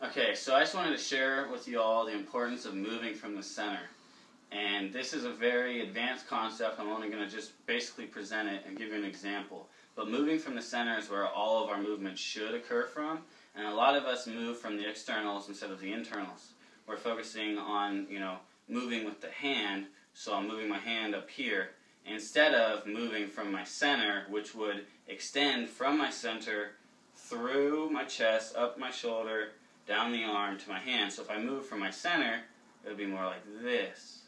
Okay, so I just wanted to share with you all the importance of moving from the center. And this is a very advanced concept. I'm only going to just basically present it and give you an example. But moving from the center is where all of our movements should occur from. And a lot of us move from the externals instead of the internals. We're focusing on, moving with the hand. So I'm moving my hand up here instead of moving from my center, which would extend from my center through my chest, up my shoulder, down the arm to my hand. So if I move from my center, it would be more like this,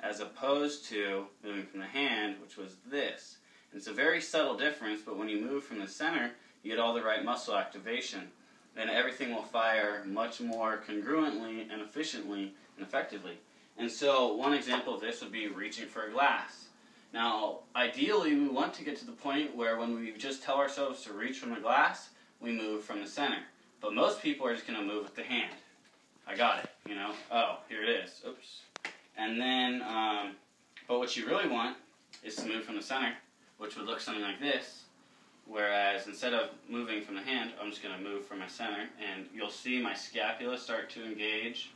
as opposed to moving from the hand, which was this. And it's a very subtle difference, but when you move from the center, you get all the right muscle activation, and everything will fire much more congruently and efficiently and effectively. And so one example of this would be reaching for a glass. Now, ideally, we want to get to the point where when we just tell ourselves to reach from the glass, we move from the center. But most people are just going to move with the hand. I got it, Oh, here it is. Oops. And then, but what you really want is to move from the center, which would look something like this. Whereas instead of moving from the hand, I'm just going to move from my center. And you'll see my scapula start to engage.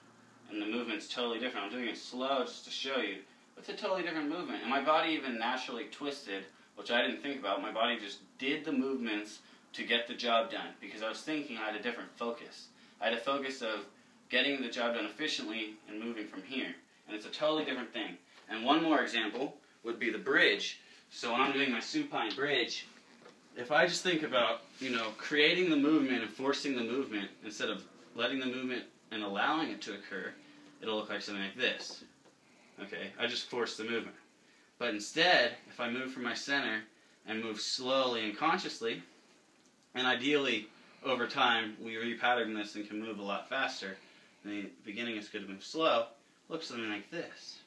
And the movement's totally different. I'm doing it slow just to show you. It's a totally different movement. And my body even naturally twisted, which I didn't think about. My body just did the movements to get the job done, because I was thinking I had a different focus. I had a focus of getting the job done efficiently and moving from here. And it's a totally different thing. And one more example would be the bridge. So when I'm doing my supine bridge, if I just think about, creating the movement and forcing the movement instead of letting the movement and allowing it to occur, it'll look like something like this. Okay, I just forced the movement. But instead, if I move from my center and move slowly and consciously, and ideally, over time, we repattern this and can move a lot faster. In the beginning, it's good to move slow. Looks something like this.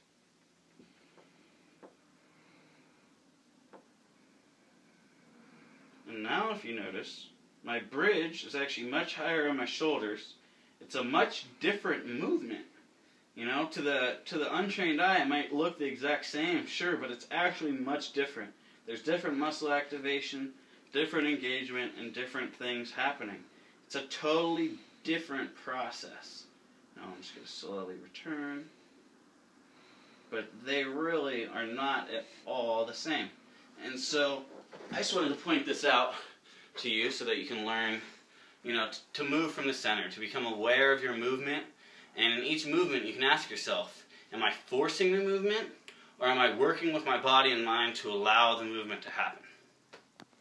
And now, if you notice, my bridge is actually much higher on my shoulders. It's a much different movement. To the untrained eye, it might look the exact same, sure, but it's actually much different. There's different muscle activation, different engagement, and different things happening. It's a totally different process. Now I'm just going to slowly return. But they really are not at all the same. And so I just wanted to point this out to you so that you can learn, to move from the center, to become aware of your movement. And in each movement, you can ask yourself, am I forcing the movement, or am I working with my body and mind to allow the movement to happen?